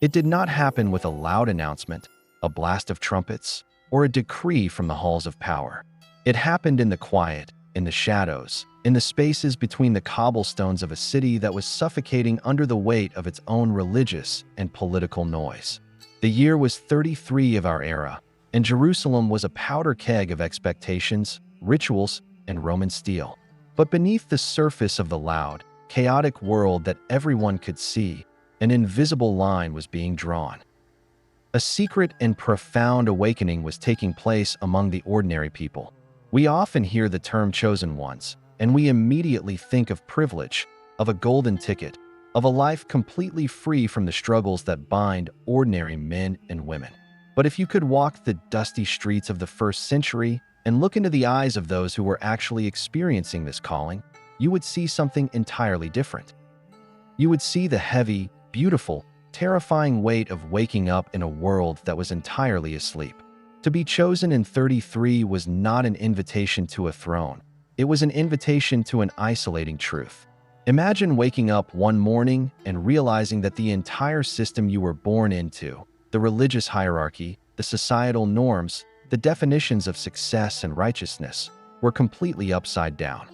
It did not happen with a loud announcement, a blast of trumpets, or a decree from the halls of power. It happened in the quiet, in the shadows, in the spaces between the cobblestones of a city that was suffocating under the weight of its own religious and political noise. The year was 33 of our era, and Jerusalem was a powder keg of expectations, rituals, and Roman steel. But beneath the surface of the loud, chaotic world that everyone could see, an invisible line was being drawn. A secret and profound awakening was taking place among the ordinary people. We often hear the term chosen ones, and we immediately think of privilege, of a golden ticket, of a life completely free from the struggles that bind ordinary men and women. But if you could walk the dusty streets of the first century and look into the eyes of those who were actually experiencing this calling, you would see something entirely different. You would see the heavy, beautiful, terrifying weight of waking up in a world that was entirely asleep. To be chosen in 33 was not an invitation to a throne. It was an invitation to an isolating truth. Imagine waking up one morning and realizing that the entire system you were born into, the religious hierarchy, the societal norms, the definitions of success and righteousness, were completely upside down.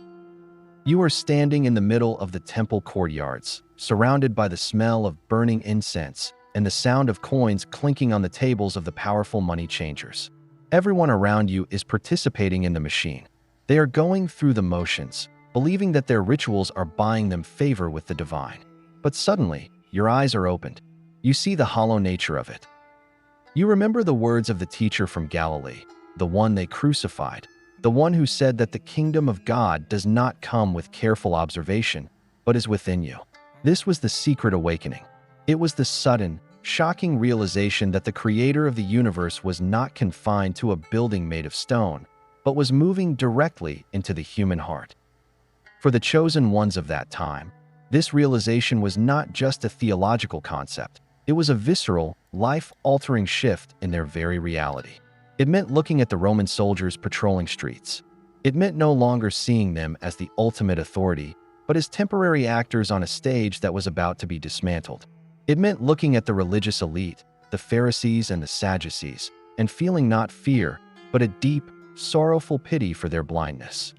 You are standing in the middle of the temple courtyards, surrounded by the smell of burning incense and the sound of coins clinking on the tables of the powerful money changers. Everyone around you is participating in the machine. They are going through the motions, believing that their rituals are buying them favor with the divine. But suddenly, your eyes are opened. You see the hollow nature of it. You remember the words of the teacher from Galilee, the one they crucified, the one who said that the kingdom of God does not come with careful observation, but is within you. This was the secret awakening. It was the sudden, shocking realization that the creator of the universe was not confined to a building made of stone, but was moving directly into the human heart. For the chosen ones of that time, this realization was not just a theological concept. It was a visceral, life-altering shift in their very reality. It meant looking at the Roman soldiers patrolling streets. It meant no longer seeing them as the ultimate authority, but as temporary actors on a stage that was about to be dismantled. It meant looking at the religious elite, the Pharisees and the Sadducees, and feeling not fear, but a deep, sorrowful pity for their blindness.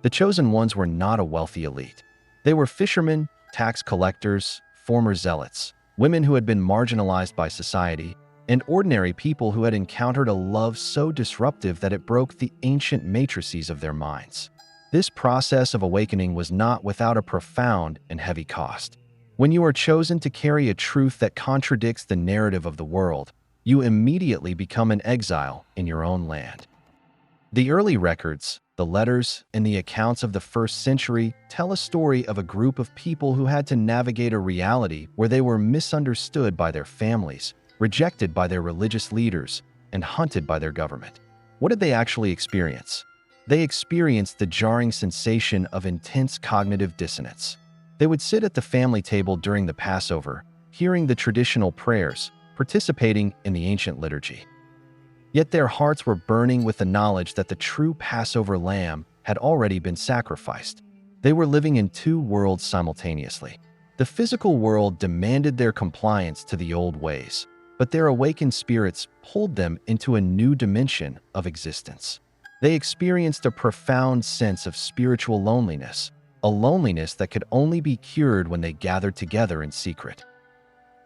The chosen ones were not a wealthy elite. They were fishermen, tax collectors, former zealots, women who had been marginalized by society, and ordinary people who had encountered a love so disruptive that it broke the ancient matrices of their minds. This process of awakening was not without a profound and heavy cost. When you are chosen to carry a truth that contradicts the narrative of the world, you immediately become an exile in your own land. The early records, the letters, and the accounts of the first century tell a story of a group of people who had to navigate a reality where they were misunderstood by their families, rejected by their religious leaders, and hunted by their government. What did they actually experience? They experienced the jarring sensation of intense cognitive dissonance. They would sit at the family table during the Passover, hearing the traditional prayers, participating in the ancient liturgy. Yet their hearts were burning with the knowledge that the true Passover lamb had already been sacrificed. They were living in two worlds simultaneously. The physical world demanded their compliance to the old ways, but their awakened spirits pulled them into a new dimension of existence. They experienced a profound sense of spiritual loneliness, a loneliness that could only be cured when they gathered together in secret.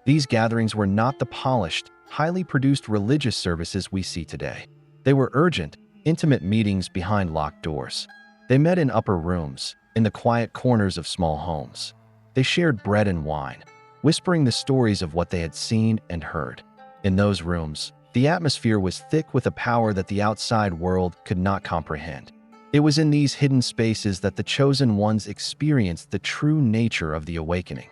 These gatherings were not the polished, highly produced religious services we see today. They were urgent, intimate meetings behind locked doors. They met in upper rooms, in the quiet corners of small homes. They shared bread and wine, whispering the stories of what they had seen and heard. In those rooms, the atmosphere was thick with a power that the outside world could not comprehend. It was in these hidden spaces that the chosen ones experienced the true nature of the awakening.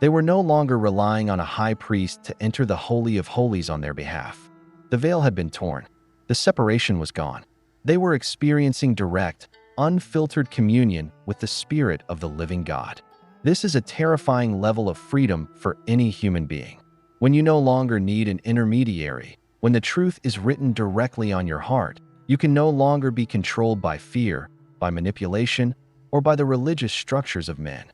They were no longer relying on a high priest to enter the Holy of Holies on their behalf. The veil had been torn. The separation was gone. They were experiencing direct, unfiltered communion with the Spirit of the living God. This is a terrifying level of freedom for any human being. When you no longer need an intermediary, when the truth is written directly on your heart, you can no longer be controlled by fear, by manipulation, or by the religious structures of men.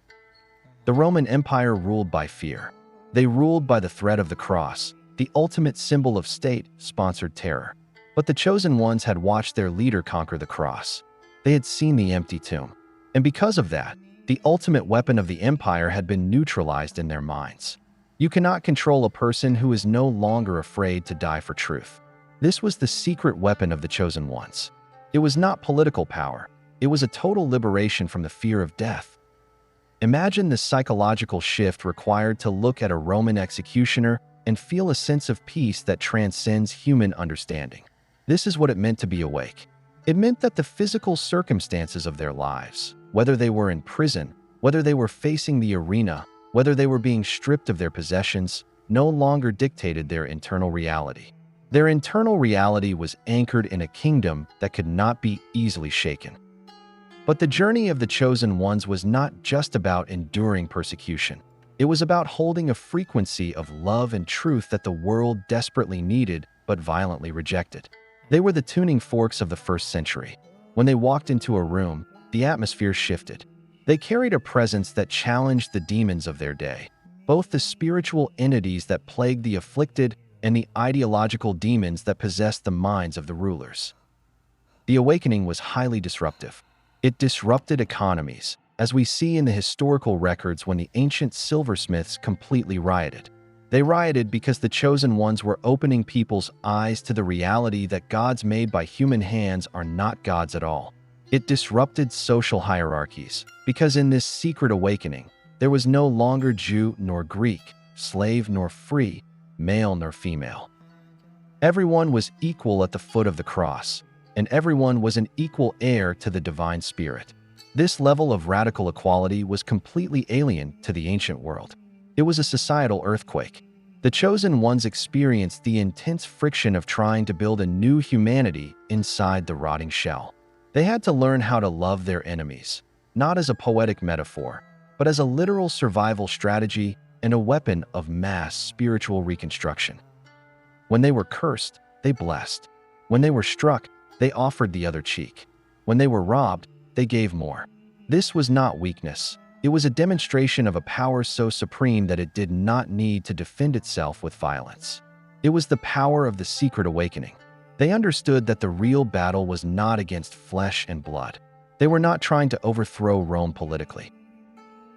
The Roman Empire ruled by fear. They ruled by the threat of the cross, the ultimate symbol of state-sponsored terror. But the chosen ones had watched their leader conquer the cross. They had seen the empty tomb. And because of that, the ultimate weapon of the empire had been neutralized in their minds. You cannot control a person who is no longer afraid to die for truth. This was the secret weapon of the chosen ones. It was not political power. It was a total liberation from the fear of death. Imagine the psychological shift required to look at a Roman executioner and feel a sense of peace that transcends human understanding. This is what it meant to be awake. It meant that the physical circumstances of their lives, whether they were in prison, whether they were facing the arena, whether they were being stripped of their possessions, no longer dictated their internal reality. Their internal reality was anchored in a kingdom that could not be easily shaken. But the journey of the chosen ones was not just about enduring persecution. It was about holding a frequency of love and truth that the world desperately needed but violently rejected. They were the tuning forks of the first century. When they walked into a room, the atmosphere shifted. They carried a presence that challenged the demons of their day, both the spiritual entities that plagued the afflicted and the ideological demons that possessed the minds of the rulers. The awakening was highly disruptive. It disrupted economies, as we see in the historical records when the ancient silversmiths completely rioted. They rioted because the chosen ones were opening people's eyes to the reality that gods made by human hands are not gods at all. It disrupted social hierarchies, because in this secret awakening, there was no longer Jew nor Greek, slave nor free, male nor female. Everyone was equal at the foot of the cross, and everyone was an equal heir to the divine spirit. This level of radical equality was completely alien to the ancient world. It was a societal earthquake. The chosen ones experienced the intense friction of trying to build a new humanity inside the rotting shell. They had to learn how to love their enemies, not as a poetic metaphor, but as a literal survival strategy and a weapon of mass spiritual reconstruction. When they were cursed, they blessed. When they were struck, they offered the other cheek. When they were robbed, they gave more. This was not weakness. It was a demonstration of a power so supreme that it did not need to defend itself with violence. It was the power of the secret awakening. They understood that the real battle was not against flesh and blood. They were not trying to overthrow Rome politically.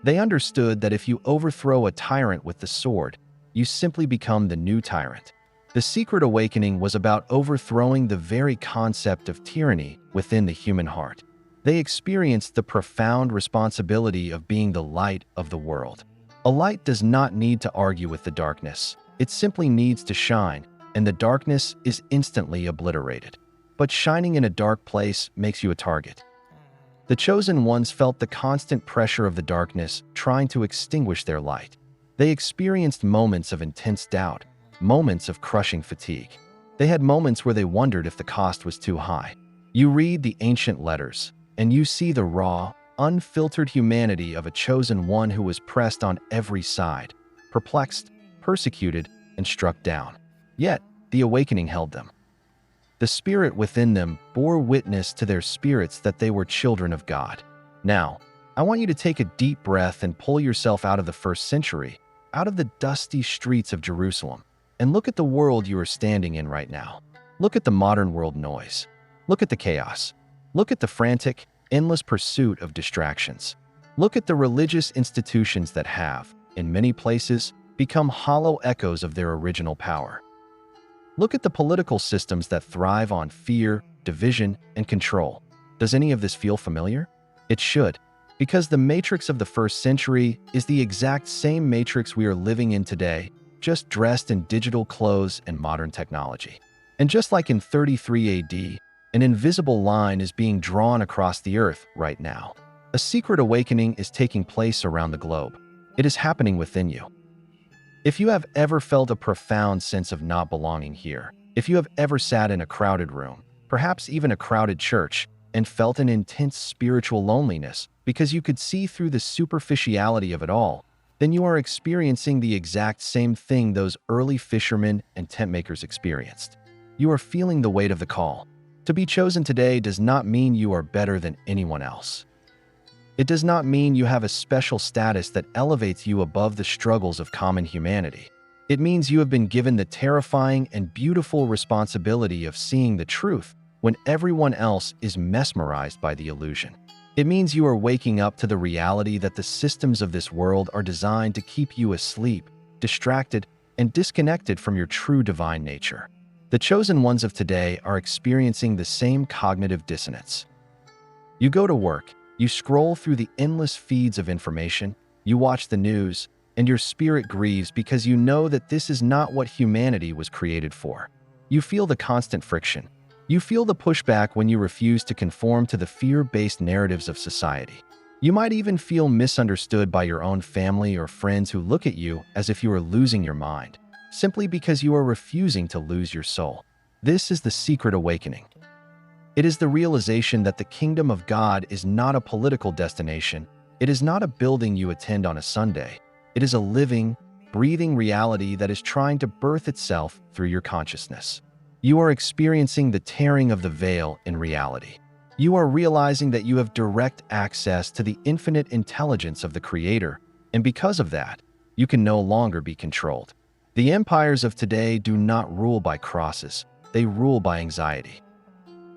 They understood that if you overthrow a tyrant with the sword, you simply become the new tyrant. The secret awakening was about overthrowing the very concept of tyranny within the human heart. They experienced the profound responsibility of being the light of the world. A light does not need to argue with the darkness. It simply needs to shine, and the darkness is instantly obliterated. But shining in a dark place makes you a target. The chosen ones felt the constant pressure of the darkness trying to extinguish their light. They experienced moments of intense doubt, moments of crushing fatigue. They had moments where they wondered if the cost was too high. You read the ancient letters, and you see the raw, unfiltered humanity of a chosen one who was pressed on every side, perplexed, persecuted, and struck down. Yet, the awakening held them. The spirit within them bore witness to their spirits that they were children of God. Now, I want you to take a deep breath and pull yourself out of the first century, out of the dusty streets of Jerusalem, and look at the world you are standing in right now. Look at the modern world noise. Look at the chaos. Look at the frantic, endless pursuit of distractions. Look at the religious institutions that have, in many places, become hollow echoes of their original power. Look at the political systems that thrive on fear, division, and control. Does any of this feel familiar? It should, because the matrix of the first century is the exact same matrix we are living in today, just dressed in digital clothes and modern technology. And just like in 33 AD, an invisible line is being drawn across the earth right now. A secret awakening is taking place around the globe. It is happening within you. If you have ever felt a profound sense of not belonging here, if you have ever sat in a crowded room, perhaps even a crowded church, and felt an intense spiritual loneliness because you could see through the superficiality of it all, then you are experiencing the exact same thing those early fishermen and tent makers experienced. You are feeling the weight of the call. To be chosen today does not mean you are better than anyone else. It does not mean you have a special status that elevates you above the struggles of common humanity. It means you have been given the terrifying and beautiful responsibility of seeing the truth when everyone else is mesmerized by the illusion. It means you are waking up to the reality that the systems of this world are designed to keep you asleep, distracted, and disconnected from your true divine nature. The chosen ones of today are experiencing the same cognitive dissonance. You go to work, you scroll through the endless feeds of information, you watch the news, and your spirit grieves because you know that this is not what humanity was created for. You feel the constant friction. You feel the pushback when you refuse to conform to the fear-based narratives of society. You might even feel misunderstood by your own family or friends who look at you as if you are losing your mind, simply because you are refusing to lose your soul. This is the secret awakening. It is the realization that the kingdom of God is not a political destination. It is not a building you attend on a Sunday. It is a living, breathing reality that is trying to birth itself through your consciousness. You are experiencing the tearing of the veil in reality. You are realizing that you have direct access to the infinite intelligence of the Creator, and because of that, you can no longer be controlled. The empires of today do not rule by crosses, they rule by anxiety.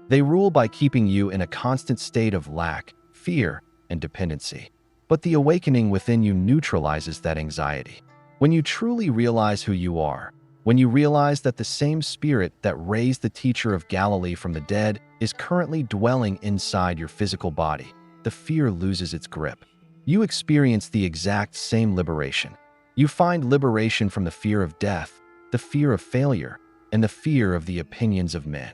They rule by keeping you in a constant state of lack, fear, and dependency. But the awakening within you neutralizes that anxiety. When you truly realize who you are, when you realize that the same spirit that raised the teacher of Galilee from the dead is currently dwelling inside your physical body, the fear loses its grip. You experience the exact same liberation. You find liberation from the fear of death, the fear of failure, and the fear of the opinions of men.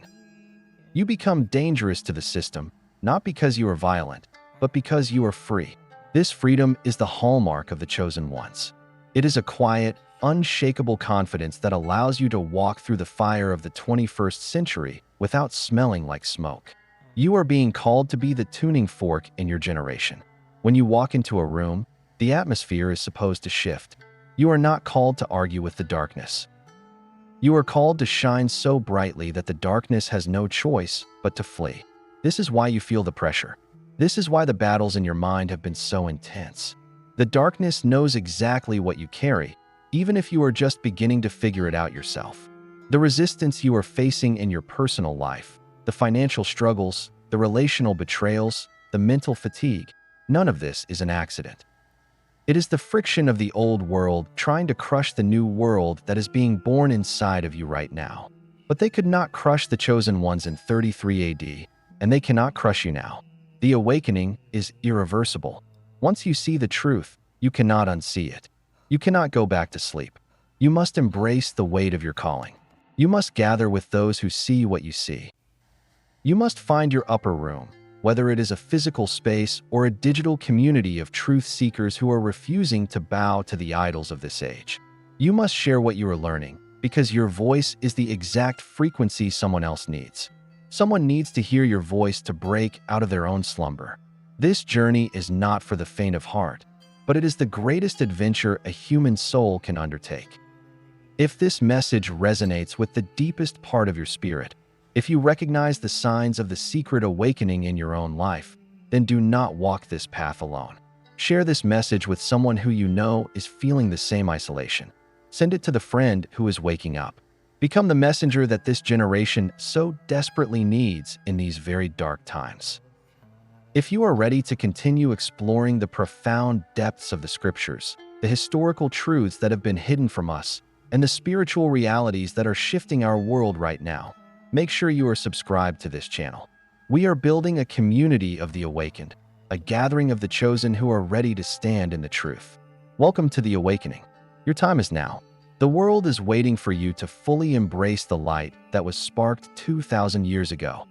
You become dangerous to the system, not because you are violent, but because you are free. This freedom is the hallmark of the chosen ones. It is a quiet, unshakable confidence that allows you to walk through the fire of the 21st century without smelling like smoke. You are being called to be the tuning fork in your generation. When you walk into a room, the atmosphere is supposed to shift. You are not called to argue with the darkness. You are called to shine so brightly that the darkness has no choice but to flee. This is why you feel the pressure. This is why the battles in your mind have been so intense. The darkness knows exactly what you carry, even if you are just beginning to figure it out yourself. The resistance you are facing in your personal life, the financial struggles, the relational betrayals, the mental fatigue, none of this is an accident. It is the friction of the old world trying to crush the new world that is being born inside of you right now. But they could not crush the chosen ones in 33 AD, and they cannot crush you now. The awakening is irreversible. Once you see the truth, you cannot unsee it. You cannot go back to sleep. You must embrace the weight of your calling. You must gather with those who see what you see. You must find your upper room, whether it is a physical space or a digital community of truth seekers who are refusing to bow to the idols of this age. You must share what you are learning, because your voice is the exact frequency someone else needs. Someone needs to hear your voice to break out of their own slumber. This journey is not for the faint of heart, but it is the greatest adventure a human soul can undertake. If this message resonates with the deepest part of your spirit, if you recognize the signs of the secret awakening in your own life, then do not walk this path alone. Share this message with someone who you know is feeling the same isolation. Send it to the friend who is waking up. Become the messenger that this generation so desperately needs in these very dark times. If you are ready to continue exploring the profound depths of the scriptures, the historical truths that have been hidden from us, and the spiritual realities that are shifting our world right now, make sure you are subscribed to this channel. We are building a community of the awakened, a gathering of the chosen who are ready to stand in the truth. Welcome to the awakening. Your time is now. The world is waiting for you to fully embrace the light that was sparked 2,000 years ago.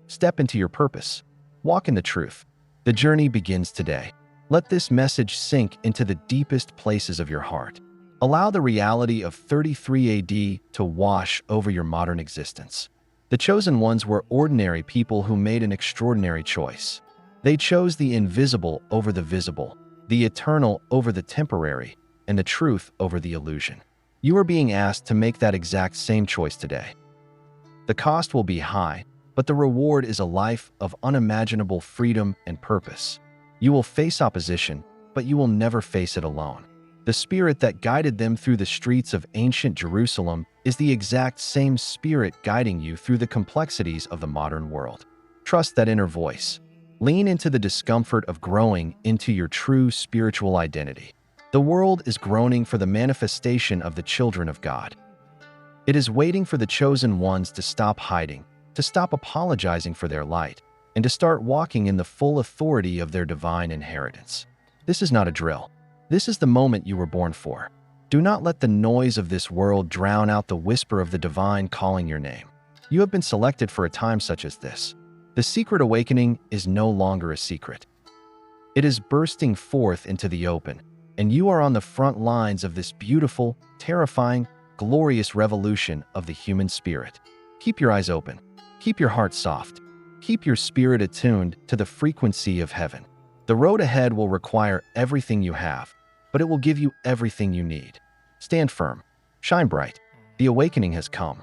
Step into your purpose. Walk in the truth. The journey begins today. Let this message sink into the deepest places of your heart. Allow the reality of 33 AD to wash over your modern existence. The chosen ones were ordinary people who made an extraordinary choice. They chose the invisible over the visible, the eternal over the temporary, and the truth over the illusion. You are being asked to make that exact same choice today. The cost will be high, but the reward is a life of unimaginable freedom and purpose. You will face opposition, but you will never face it alone. The spirit that guided them through the streets of ancient Jerusalem is the exact same spirit guiding you through the complexities of the modern world. Trust that inner voice. Lean into the discomfort of growing into your true spiritual identity. The world is groaning for the manifestation of the children of God. It is waiting for the chosen ones to stop hiding, to stop apologizing for their light, and to start walking in the full authority of their divine inheritance. This is not a drill. This is the moment you were born for. Do not let the noise of this world drown out the whisper of the divine calling your name. You have been selected for a time such as this. The secret awakening is no longer a secret. It is bursting forth into the open, and you are on the front lines of this beautiful, terrifying, glorious revolution of the human spirit. Keep your eyes open. Keep your heart soft. Keep your spirit attuned to the frequency of heaven. The road ahead will require everything you have, but it will give you everything you need. Stand firm. Shine bright. The awakening has come.